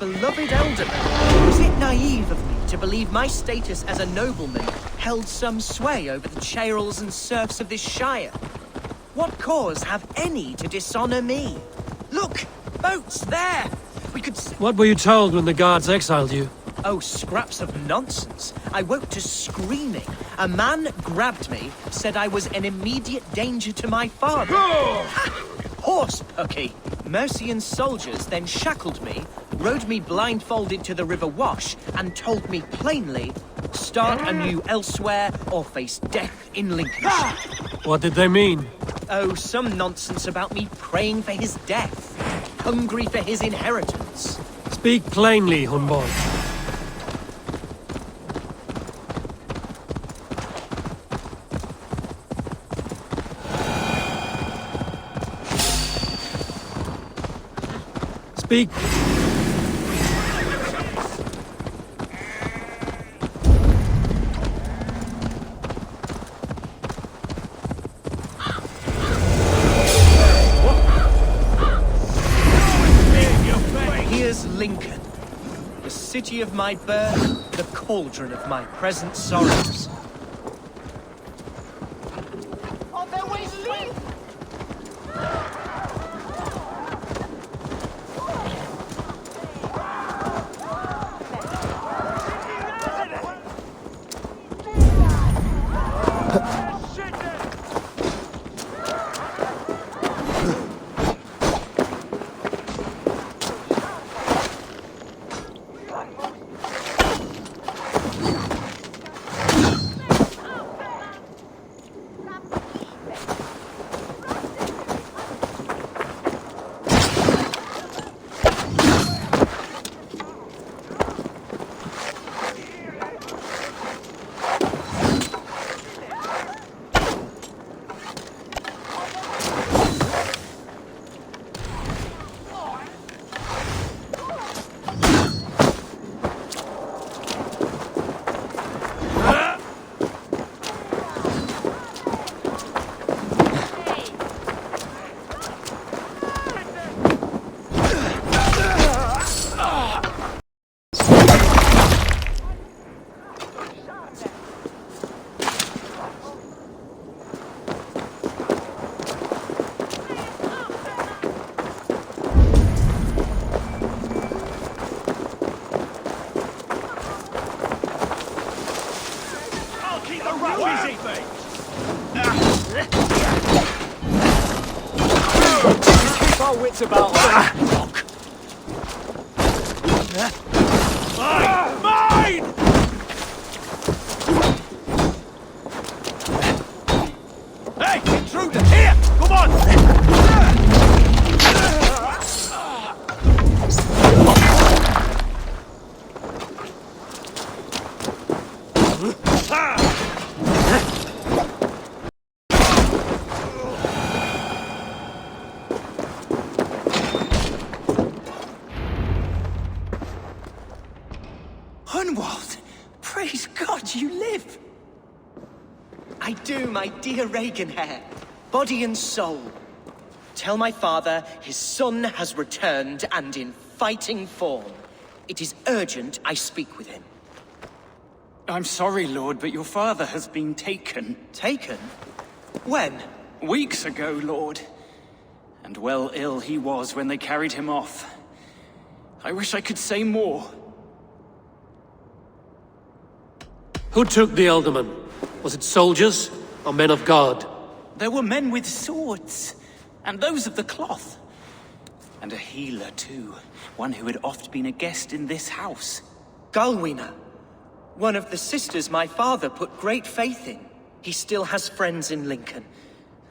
beloved elderman. Was it naive of me to believe my status as a nobleman held some sway over the churls and serfs of this shire? What cause have any to dishonor me? Look! Boats there! We could... What were you told when the guards exiled you? Oh, scraps of nonsense. I woke to screaming. A man grabbed me, said I was an immediate danger to my father. Horse pucky! Mercian soldiers then shackled me, rode me blindfolded to the River Wash, and told me plainly, start anew elsewhere or face death in Lincolnshire. What did they mean? Oh, some nonsense about me praying for his death, hungry for his inheritance. Speak plainly, Hunboy. Speak. Here's Lincoln, the city of my birth, the cauldron of my present sorrows. On their way, leave! Our wits about Mine! Hey, intruder! Here! Come on! Hunwald! Praise God you live! I do, my dear Reaganhair. Body and soul. Tell my father his son has returned and in fighting form. It is urgent I speak with him. I'm sorry, Lord, but your father has been taken. Taken? When? Weeks ago, Lord. And well ill he was when they carried him off. I wish I could say more. Who took the Elderman? Was it soldiers or men of God? There were men with swords, and those of the cloth. And a healer, too. One who had oft been a guest in this house. Galwina. One of the sisters my father put great faith in. He still has friends in Lincoln.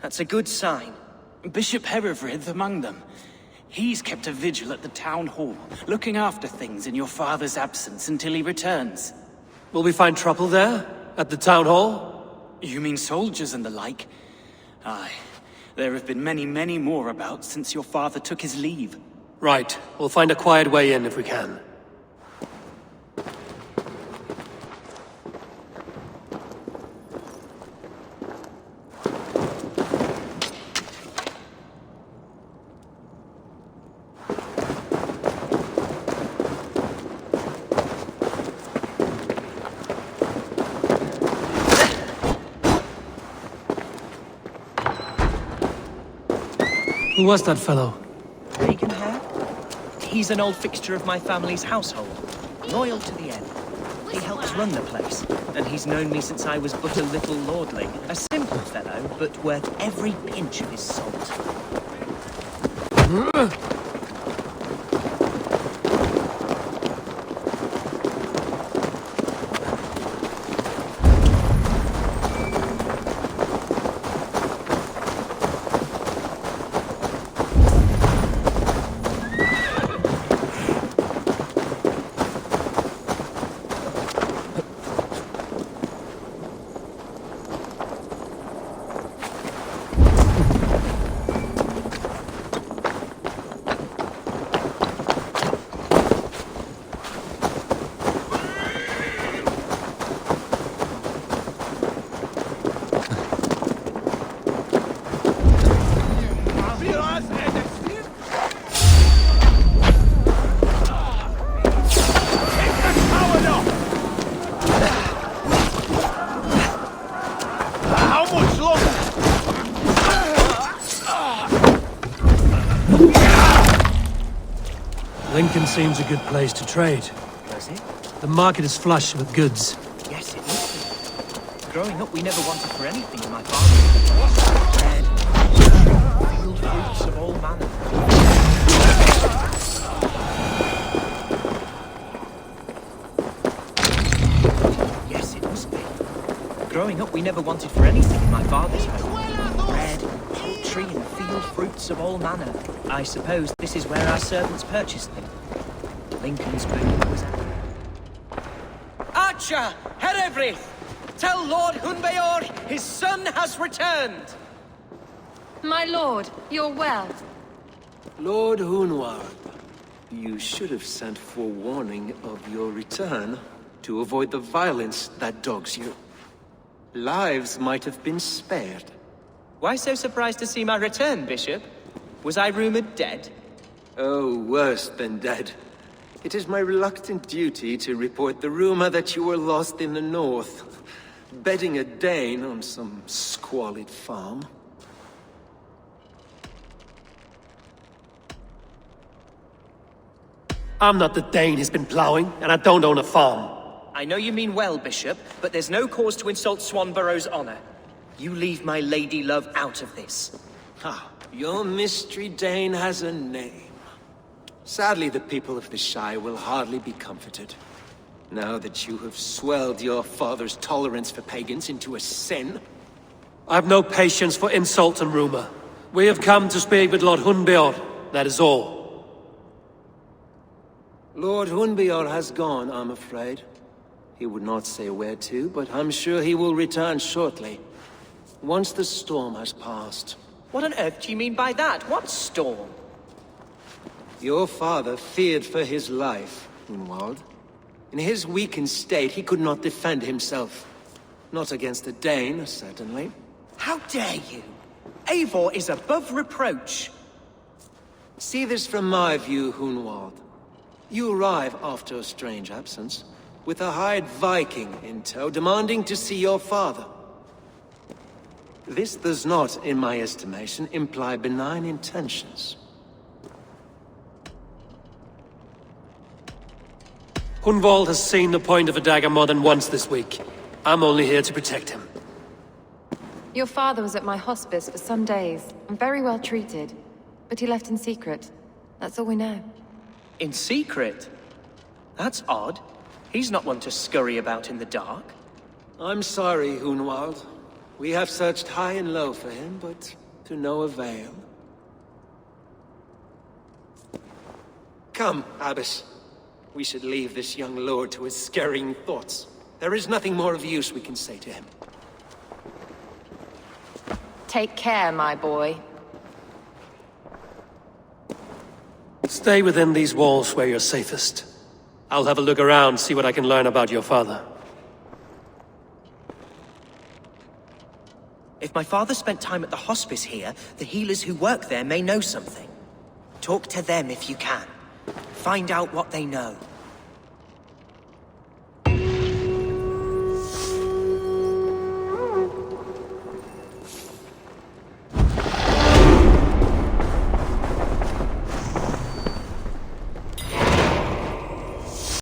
That's a good sign. Bishop Herefrith among them. He's kept a vigil at the town hall, looking after things in your father's absence until he returns. Will we find trouble there? At the town hall? You mean soldiers and the like? Aye. There have been many, many more about since your father took his leave. Right. We'll find a quiet way in if we can. Who was that fellow? Pagan hair? He's an old fixture of my family's household. Loyal to the end. He helps run the place, and he's known me since I was but a little lordling. A simple fellow, but worth every pinch of his salt. Lincoln seems a good place to trade. Does it? The market is flush with goods. Yes, it must be. Growing up, we never wanted for anything in my father. Bread, field fruits of all manner. Yes, it must be. Growing up, we never wanted for anything in my father's home. Bread, poultry, and field fruits of all manner. I suppose this is where our servants purchased them. Lincoln's boom was out. Archer! Herevri! Tell Lord Hunbeor his son has returned! My lord, you're well. Lord Hunward, you should have sent forewarning of your return to avoid the violence that dogs you. Lives might have been spared. Why so surprised to see my return, Bishop? Was I rumored dead? Oh, worse than dead. It is my reluctant duty to report the rumor that you were lost in the north, bedding a Dane on some squalid farm. I'm not the Dane he's been plowing, and I don't own a farm. I know you mean well, Bishop, but there's no cause to insult Swanborough's honor. You leave my lady love out of this. Ah, your mystery Dane has a name. Sadly, the people of the Shire will hardly be comforted. Now that you have swelled your father's tolerance for pagans into a sin. I've no patience for insult and rumor. We have come to speak with Lord Hunbeor, that is all. Lord Hunbeor has gone, I'm afraid. He would not say where to, but I'm sure he will return shortly. Once the storm has passed. What on earth do you mean by that? What storm? Your father feared for his life, Hunwald. In his weakened state, he could not defend himself. Not against a Dane, certainly. How dare you? Eivor is above reproach. See this from my view, Hunwald. You arrive after a strange absence, with a hired Viking in tow, demanding to see your father. This does not, in my estimation, imply benign intentions. Hunwald has seen the point of a dagger more than once this week. I'm only here to protect him. Your father was at my hospice for some days, and very well treated. But he left in secret. That's all we know. In secret? That's odd. He's not one to scurry about in the dark. I'm sorry, Hunwald. We have searched high and low for him, but to no avail. Come, Abbess. We should leave this young lord to his scurrying thoughts. There is nothing more of use we can say to him. Take care, my boy. Stay within these walls where you're safest. I'll have a look around, see what I can learn about your father. If my father spent time at the hospice here, the healers who work there may know something. Talk to them if you can. Find out what they know.